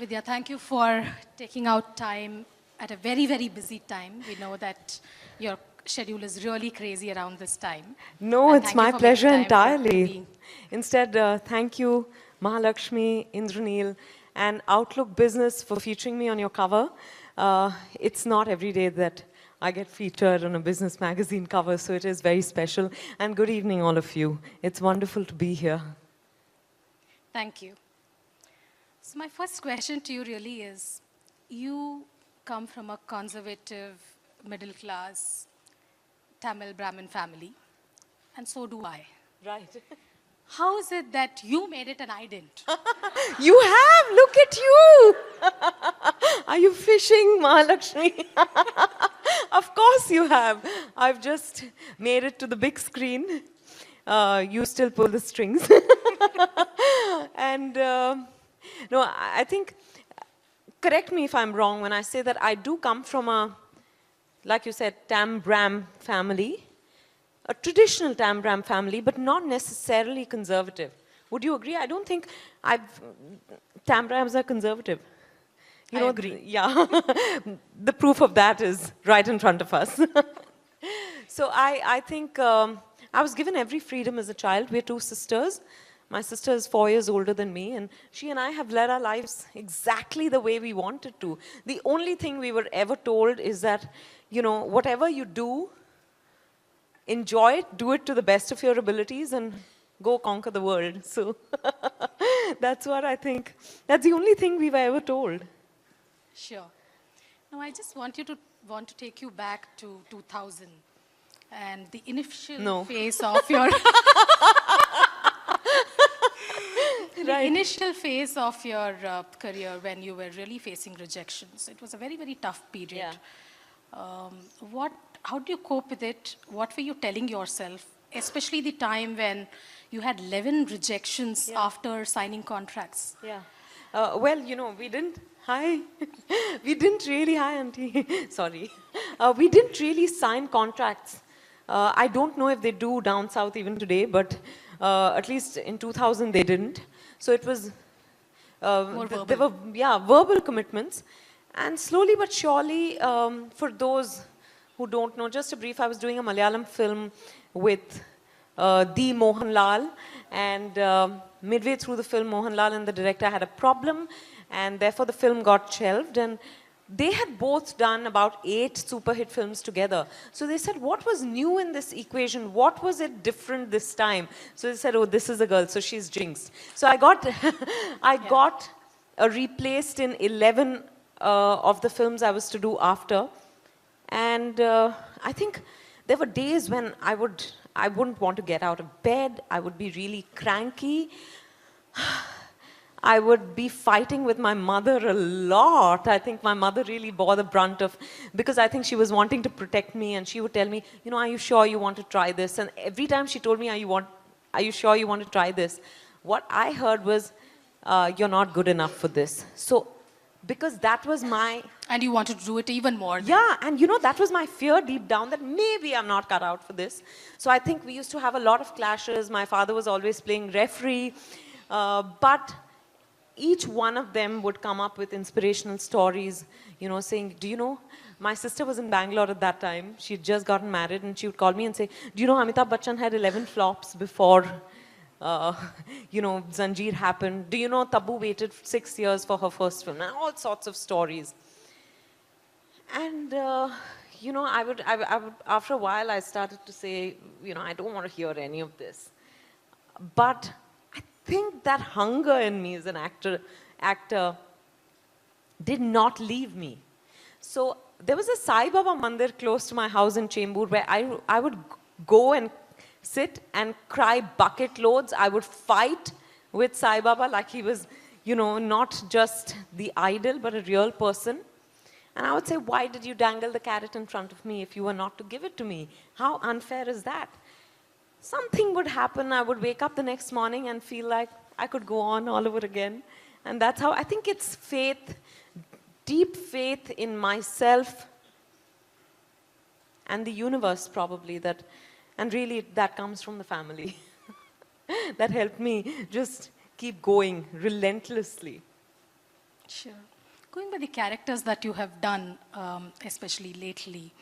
Vidya, thank you for taking out time at a very, very busy time. We know that your schedule is really crazy around this time. No, And it's thank you my for making pleasure time for entirely. being. Instead, thank you, Mahalakshmi, Indraneel, and Outlook Business for featuring me on your cover. It's not every day that I get featured on a business magazine cover, so it is very special. And good evening, all of you. It's wonderful to be here. Thank you. So my first question to you really is, you come from a conservative, middle class, Tamil Brahmin family, and so do I. Right. How is it that you made it and I didn't? You have! Look at you! Are you fishing, Mahalakshmi? Of course you have. I've just made it to the big screen. You still pull the strings. And no, I think, correct me if I'm wrong when I say that I do come from a, like you said, Tam Bram family, a traditional Tam Bram family, but not necessarily conservative. Would you agree? I don't think Tam Brams are conservative. I agree. Yeah. The proof of that is right in front of us. So I think I was given every freedom as a child. We're two sisters. My sister is 4 years older than me, and she and I have led our lives exactly the way we wanted to. The only thing we were ever told is that, you know, whatever you do, enjoy it, do it to the best of your abilities, and go conquer the world. So that's what I think. That's the only thing we were ever told. Sure. Now, I just want to take you back to 2000 and the initial phase of your the initial phase of your career when you were really facing rejections. It was a very, very tough period. Yeah. How do you cope with it? What were you telling yourself, especially the time when you had 11 rejections after signing contracts? Yeah. Well, you know, we didn't. Hi. We didn't really. Hi, Auntie. Sorry. We didn't really sign contracts. I don't know if they do down south even today, but at least in 2000 they didn't. So it was. There were verbal commitments, and slowly but surely, for those who don't know, just a brief. I was doing a Malayalam film with the Mohanlal, and midway through the film, Mohanlal and the director had a problem, and therefore the film got shelved. And they had both done about 8 super hit films together. So they said, what was new in this equation? What was it different this time? So they said, oh, this is a girl, so she's jinxed. So I got replaced in 11 of the films I was to do after. And I think there were days when I wouldn't want to get out of bed. I would be really cranky. I would be fighting with my mother a lot. I think my mother really bore the brunt of, because I think she was wanting to protect me, and she would tell me, you know, are you sure you want to try this? And every time she told me, are you sure you want to try this? What I heard was, you're not good enough for this. So, because that was my... And you wanted to do it even more. Yeah, and you know, that was my fear deep down, that maybe I'm not cut out for this. So I think we used to have a lot of clashes. My father was always playing referee. But each one of them would come up with inspirational stories, you know, saying, do you know, my sister was in Bangalore at that time. She'd just gotten married, and she would call me and say, do you know, Amitabh Bachchan had 11 flops before, you know, Zanjeer happened. Do you know, Tabu waited 6 years for her first film? And all sorts of stories. And, you know, I would, after a while, I started to say, you know, I don't want to hear any of this. But I think that hunger in me as an actor did not leave me. So there was a Sai Baba mandir close to my house in Chembur where I would go and sit and cry bucket loads. I would fight with Sai Baba like he was, you know, not just the idol, but a real person. And I would say, why did you dangle the carrot in front of me if you were not to give it to me? How unfair is that? Something would happen. I would wake up the next morning and feel like I could go on all over again. And that's how, I think it's faith, deep faith in myself and the universe probably, that, and really that comes from the family. That helped me just keep going relentlessly. Sure. Going by the characters that you have done, especially lately,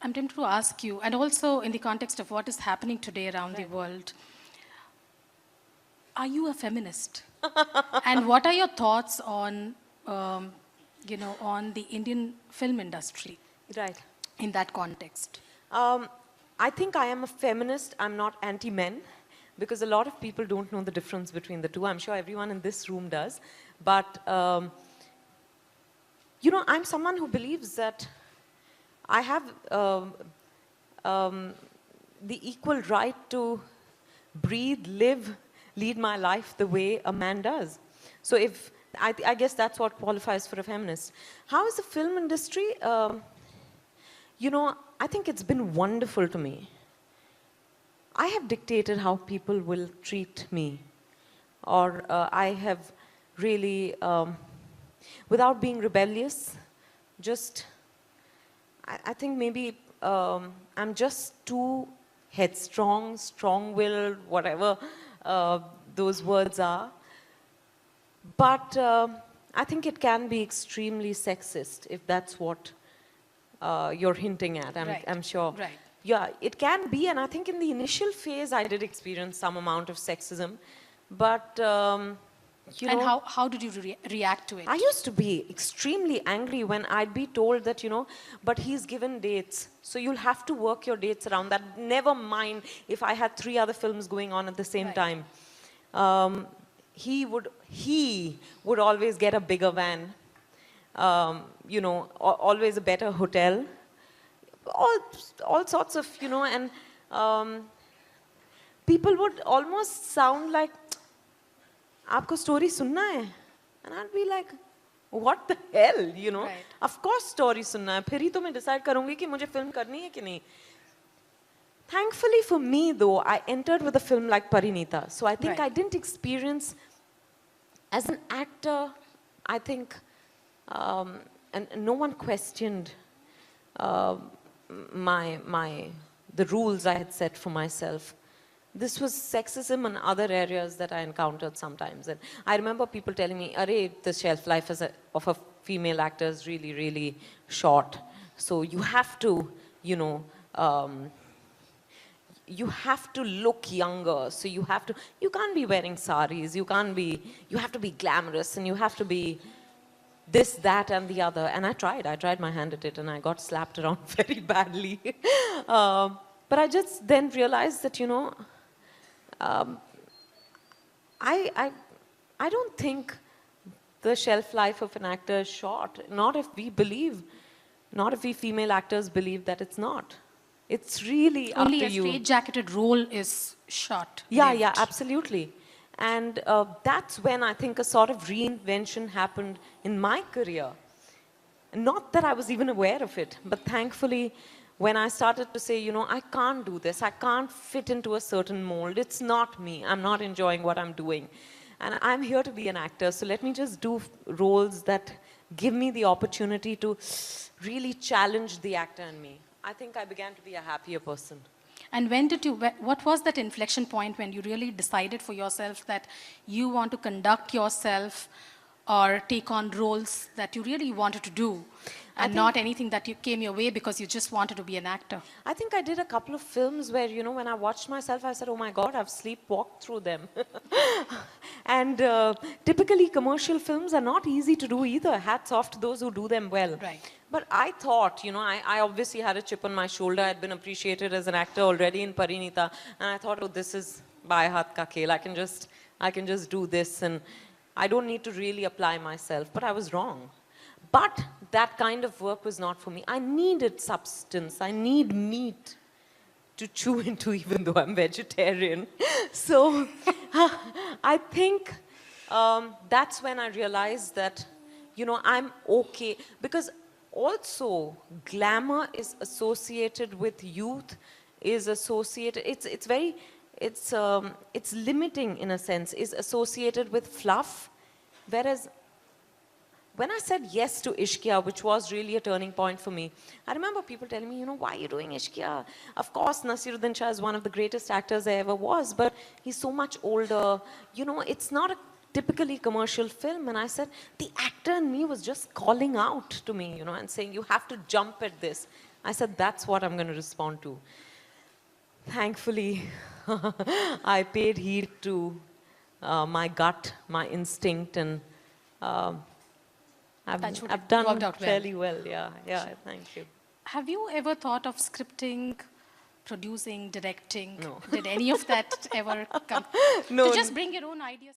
I'm tempted to ask you, and also in the context of what is happening today around the world, are you a feminist? And what are your thoughts on, on the Indian film industry Right. in that context? I think I am a feminist. I'm not anti-men because a lot of people don't know the difference between the two. I'm sure everyone in this room does. But, I'm someone who believes that I have the equal right to breathe, live, lead my life the way a man does. So I guess that's what qualifies for a feminist. How is the film industry? I think it's been wonderful to me. I have dictated how people will treat me. Or I have really, without being rebellious, just, I think maybe I'm just too headstrong, strong-willed, whatever those words are. But I think it can be extremely sexist if that's what you're hinting at, I'm sure. Right. Yeah, it can be, and I think in the initial phase I did experience some amount of sexism, but And how did you react to it? I used to be extremely angry when I'd be told that, but he's given dates, so you'll have to work your dates around that. Never mind if I had 3 other films going on at the same time. He would always get a bigger van, always a better hotel, all sorts of, and people would almost sound like, aapko story sunna hai? And I'd be like, what the hell, Right. Of course story sunna hai, phir hi to main decide karungi ki mujhe film karni hai ki nahi. Thankfully for me though, I entered with a film like Parinita, so I think Right. I didn't experience, as an actor, I think, and no one questioned the rules I had set for myself. This was sexism in other areas that I encountered sometimes. And I remember people telling me, "Arey, the shelf life of a female actor is really, really short. So you have to, you have to look younger. So you can't be wearing saris. You have to be glamorous, and you have to be this, that, and the other." And I tried my hand at it, and I got slapped around very badly. But I just then realized that, I don't think the shelf life of an actor is short. Not if we female actors believe that it's not. It's really up Only to a you. straight-jacketed role is short. Yeah, absolutely. And that's when I think a sort of reinvention happened in my career. Not that I was even aware of it, but thankfully, when I started to say, I can't do this, I can't fit into a certain mold, it's not me, I'm not enjoying what I'm doing. And I'm here to be an actor, so let me just do roles that give me the opportunity to really challenge the actor in me. I think I began to be a happier person. And what was that inflection point when you really decided for yourself that you want to conduct yourself or take on roles that you really wanted to do, and not anything that came your way because you just wanted to be an actor? I think I did a couple of films where, when I watched myself, I said, oh my God, I've sleepwalked through them. And typically commercial films are not easy to do either. Hats off to those who do them well. Right. But I thought, I obviously had a chip on my shoulder. I'd been appreciated as an actor already in Parinita. And I thought, oh, this is bhai hath ka khel. I can just do this, and I don't need to really apply myself. But I was wrong. But that kind of work was not for me. I needed substance. I need meat to chew into, even though I'm vegetarian. So I think that's when I realized that, I'm okay. Because also, glamour is associated with youth, it's limiting in a sense, is associated with fluff. Whereas when I said yes to Ishqiya, which was really a turning point for me, I remember people telling me, why are you doing Ishqiya? Of course, Nasiruddin Shah is one of the greatest actors there ever was, but he's so much older. It's not typically commercial film. And I said, the actor in me was just calling out to me, you know, and saying, you have to jump at this. I said, that's what I'm going to respond to. Thankfully, I paid heed to my gut, my instinct, and Touch wood, I've it worked done out well. fairly well. Yeah, yeah, thank you. Have you ever thought of scripting, producing, directing? No. Did any of that ever come? No, To just bring your own ideas.